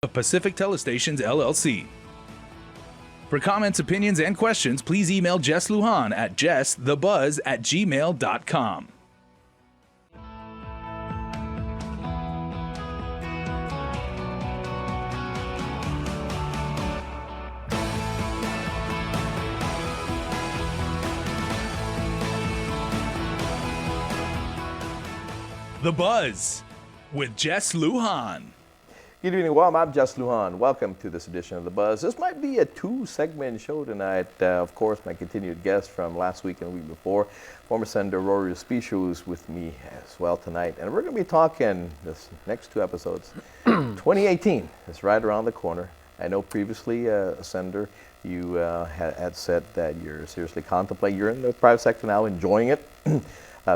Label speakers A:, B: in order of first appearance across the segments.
A: of Pacific Telestations LLC. For comments, opinions, and questions, please email Jess Lujan at jessthebuzz@gmail.com. The Buzz with Jess Lujan.
B: Good evening, well, I'm Jess Lujan. Welcome to this edition of The Buzz. This might be a two-segment show tonight. Of course, my continued guest from last week and the week before, former Senator Rory Respicio, is with me as well tonight. And we're going to be talking this next two episodes. 2018 is right around the corner. I know previously, Senator, you had said that you're seriously contemplating. You're in the private sector now, enjoying it.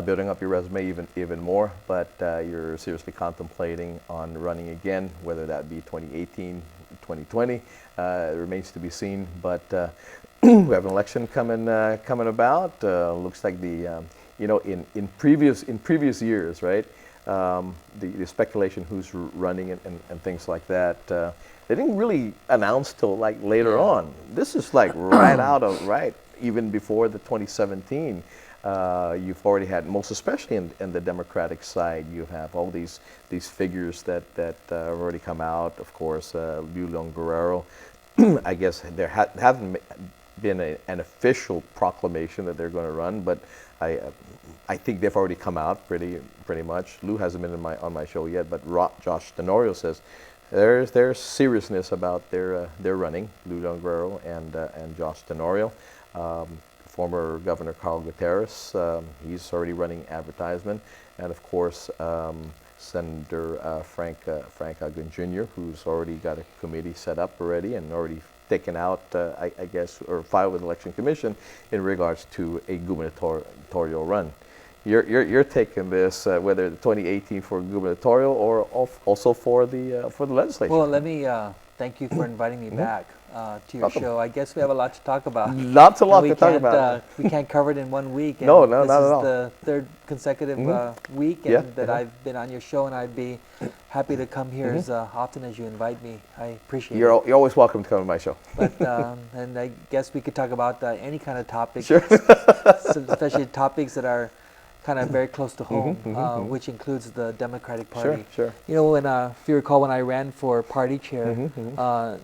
B: Building up your resume even more, but you're seriously contemplating on running again, whether that be 2018, 2020. It remains to be seen, but we have an election coming about. Looks like the in previous years, right? The speculation who's running and things like that. They didn't really announce till like later on. This is like right even before the 2017. You've already had, most especially in the Democratic side, you have all these figures that have already come out. Of course, Lujan Guerrero. I guess there hasn't been an official proclamation that they're going to run, but I think they've already come out pretty much. Lou hasn't been on my show yet, but Josh Tenorio says there's seriousness about their running. Lujan Guerrero and Josh Tenorio. Former Governor Carl Gutierrez, he's already running advertisement, and of course Senator Frank Agin Jr., who's already got a committee set up already and already taken out, I guess, or filed with the Election Commission in regards to a gubernatorial run. You're taking this whether 2018 for gubernatorial or also for the legislature.
C: Well, let me thank you for inviting me back to your show. I guess we have a lot to talk about.
B: Lots of lot to talk about.
C: We can't cover it in 1 week.
B: No,
C: not
B: at all.
C: This is the third consecutive week that I've been on your show, and I'd be happy to come here as often as you invite me. I appreciate it.
B: You're always welcome to come to my show.
C: But and I guess we could talk about any kind of topic,
B: sure.
C: especially topics that are kind of very close to home, which includes the Democratic Party.
B: Sure.
C: You know, if you recall, when I ran for party chair,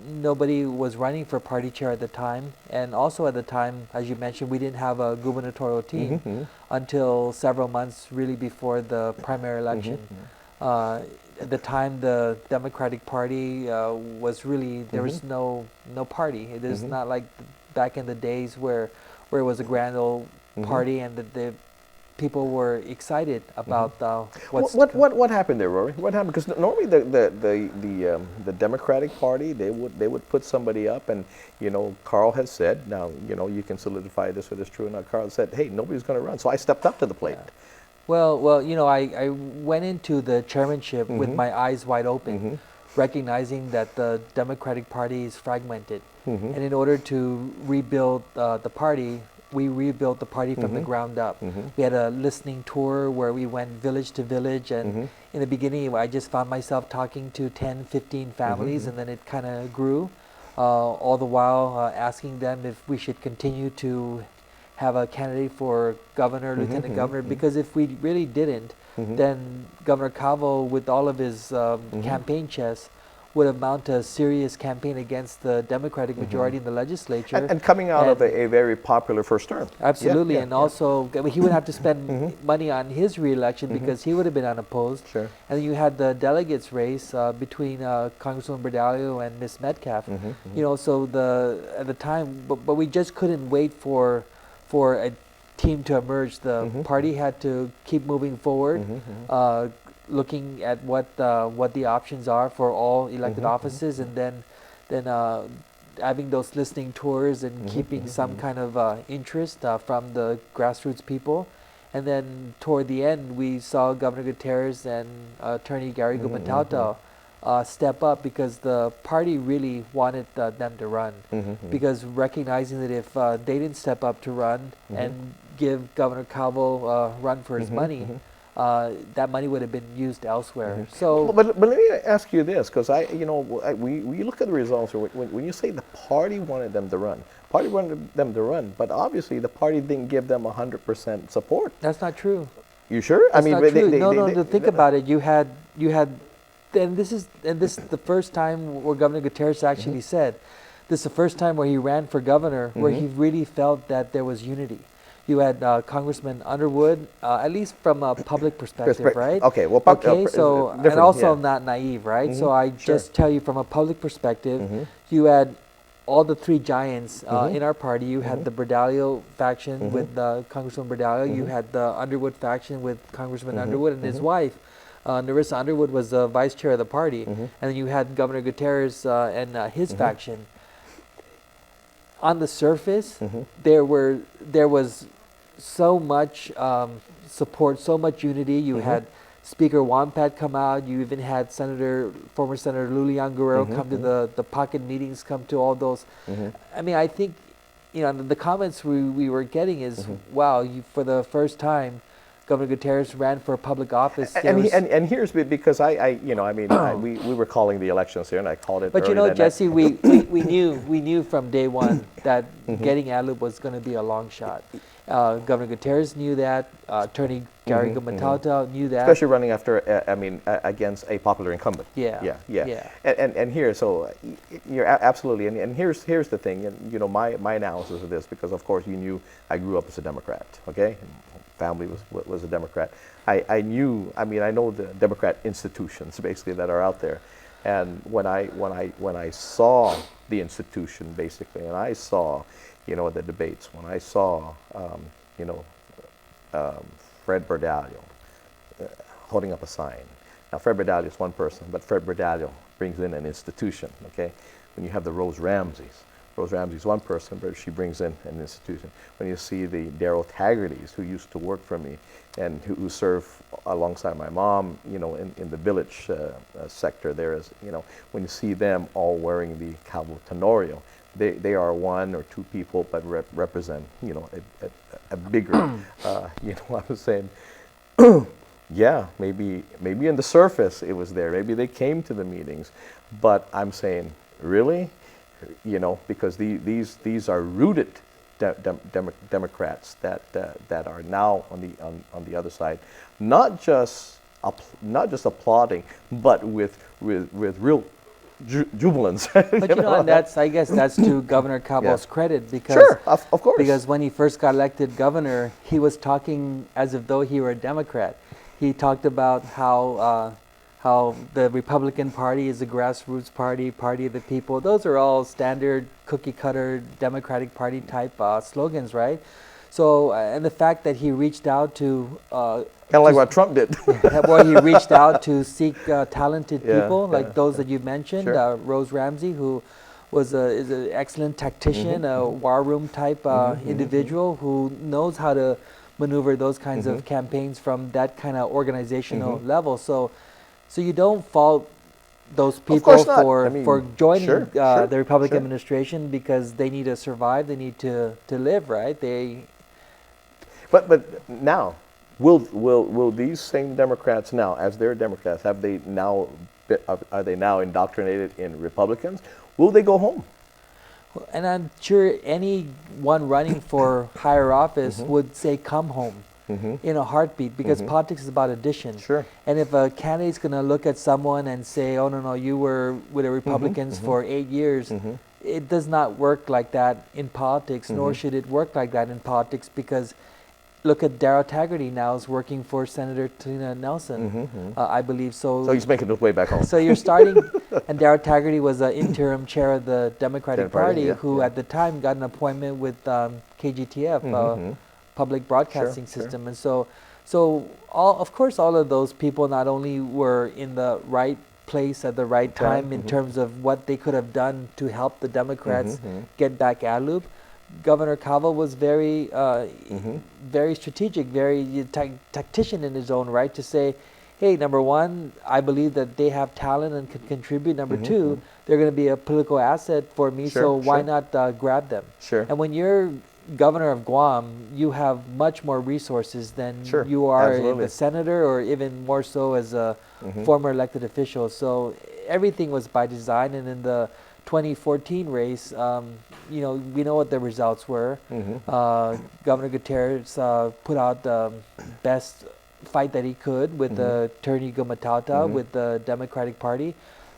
C: nobody was running for party chair at the time, and also at the time, as you mentioned, we didn't have a gubernatorial team until several months really before the primary election. At the time, the Democratic Party was really, there was no party. It is not like back in the days where it was a grand old party and the people were excited about
B: what happened there, Rory? What happened? Because normally the Democratic Party, they would put somebody up, and Carl has said, now you can solidify this or this true or not. Carl said, hey, nobody's going to run, so I stepped up to the plate.
C: Yeah. Well, I went into the chairmanship with my eyes wide open, recognizing that the Democratic Party is fragmented, and in order to rebuild the party, we rebuilt the party from the ground up. We had a listening tour where we went village to village, and in the beginning I just found myself talking to 10, 15 families, and then it kind of grew, all the while asking them if we should continue to have a candidate for governor, lieutenant governor, because if we really didn't, then Governor Cavo, with all of his campaign chest, would amount to a serious campaign against the Democratic majority in the legislature.
B: And coming out of a very popular first term.
C: Absolutely, also he would have to spend money on his re-election because he would have been unopposed.
B: Sure. And
C: then you had the delegates race between Congresswoman Berdalio and Ms. Metcalf. So at the time, but we just couldn't wait for a team to emerge. The party had to keep moving forward. Looking at what the options are for all elected offices, and then having those listening tours and keeping some kind of interest from the grassroots people. And then toward the end, we saw Governor Gutierrez and Attorney Gary Gumatauta step up because the party really wanted them to run. Because recognizing that if they didn't step up to run and give Governor Calvo a run for his money, that money would have been used elsewhere. So,
B: But let me ask you this, because we look at the results. When you say the party wanted them to run, but obviously the party didn't give them 100% support.
C: that's not true.
B: You sure?
C: That's not true. To think about it, you had, and this is the first time where Governor Gutierrez actually said, this is the first time where he ran for governor, where he really felt that there was unity. You had Congressman Underwood, at least from a public perspective, right?
B: Okay, well,
C: so and also I'm not naive, right? So I just tell you from a public perspective, you had all the three giants in our party. You had the Berdalio faction with Congressman Berdalio. You had the Underwood faction with Congressman Underwood and his wife. Narissa Underwood was the vice chair of the party. And then you had Governor Gutierrez and his faction. On the surface, there was so much support, so much unity. You had Speaker Wampat come out. You even had former Senator Lujan Guerrero come to the pocket meetings, come to all those. I mean, I think, the comments we were getting is, wow, for the first time, Governor Gutierrez ran for public office.
B: And here's because we were calling the elections here, and I called it.
C: But Jesse, we knew from day one that getting ad-lib was going to be a long shot. Governor Gutierrez knew that. Attorney Gary Gumatauta knew that.
B: Especially running after, against a popular incumbent.
C: Yeah.
B: And here, so you're absolutely, and here's the thing, and my analysis of this, because of course you knew I grew up as a Democrat, okay? Family was a Democrat. I know the Democrat institutions basically that are out there, and when I saw the institution basically, and I saw, the debates, when I saw, Fred Berdalio holding up a sign. Now Fred Berdalio is one person, but Fred Berdalio brings in an institution. Okay, when you have the Rose Ramseys is one person, but she brings in an institution. When you see the Darryl Taggartys, who used to work for me and who serve alongside my mom, in the village sector there is, when you see them all wearing the Cabo Tenorio, they are one or two people, but represent, a bigger, I was saying, yeah, maybe in the surface it was there. Maybe they came to the meetings, but I'm saying, really? Because these are rooted Democrats that are now on the other side, not just applauding, but with real jubilance.
C: But and I guess that's to Governor Cabo's credit, because
B: sure, of course,
C: because when he first got elected governor, he was talking as if though he were a Democrat. He talked about how the Republican Party is a grassroots party of the people. Those are all standard cookie-cutter Democratic Party type slogans, right? So, and the fact that he reached out to...
B: kind of like what Trump did.
C: Where he reached out to seek talented people, like those that you mentioned,
B: sure.
C: Rose Ramsey, who is an excellent tactician, a war room type individual who knows how to maneuver those kinds of campaigns from that kind of organizational level. So you don't fault those people for joining the Republican administration, because they need to survive, they need to live, right?
B: But now, will these same Democrats now, as they're Democrats, are they now indoctrinated in Republicans? Will they go home?
C: And I'm sure anyone running for higher office would say, come home. In a heartbeat, because politics is about addition.
B: Sure.
C: And if a candidate's going to look at someone and say, oh, no, you were with the Republicans for 8 years, it does not work like that in politics, nor should it work like that in politics, because look at Darryl Taggarty now is working for Senator Tina Nelson, I believe. So
B: he's making his way back home.
C: So you're starting, and Darryl Taggarty was an interim chair of the Democratic Party, who at the time got an appointment with KGTF, Public Broadcasting System. And so of course all of those people not only were in the right place at the right time in terms of what they could have done to help the Democrats get back ad-lib. Governor Cabo was very very strategic, very tactician in his own right, to say, hey, number one, I believe that they have talent and can contribute. Number two, they're going to be a political asset for me, so why not grab them?
B: Sure.
C: And when you're governor of Guam, you have much more resources than
B: Sure,
C: you are
B: absolutely.
C: a senator, or even more so as a former elected official. So everything was by design. And in the 2014 race, you know, we know what the results were. Governor Gutierrez put out the best fight that he could with Attorney Gumatauta with the Democratic Party.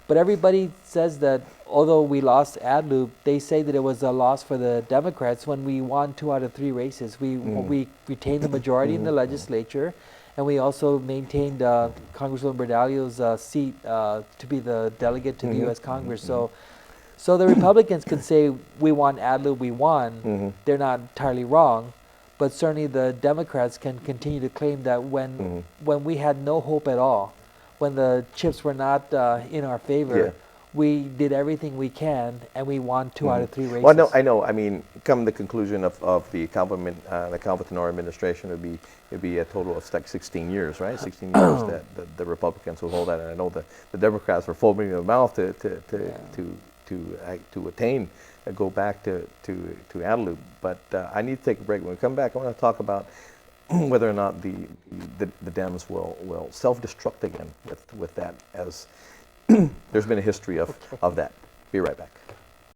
C: But everybody says that although we lost AdLoop, they say that it was a loss for the Democrats when we won 2 out of 3 races. We retained the majority in the legislature, and we also maintained Congresswoman Berdalio's seat to be the delegate to the U.S. Congress. So the Republicans can say we won AdLoop, we won. They're not entirely wrong. But certainly the Democrats can continue to claim that when we had no hope at all, when the chips were not in our favor, we did everything we can, and we won 2 out of 3 races.
B: Well, no, I know. I mean, come the conclusion of the Calvin-Tenor administration, it'd be a total of like 16 years, right? 16 years that the Republicans will hold that, and I know the Democrats were foaming their mouth to attain and go back to AdLoop. But I need to take a break. When we come back, I want to talk about whether or not the Dems will self-destruct again with that, as there's been a history of that. Be right back.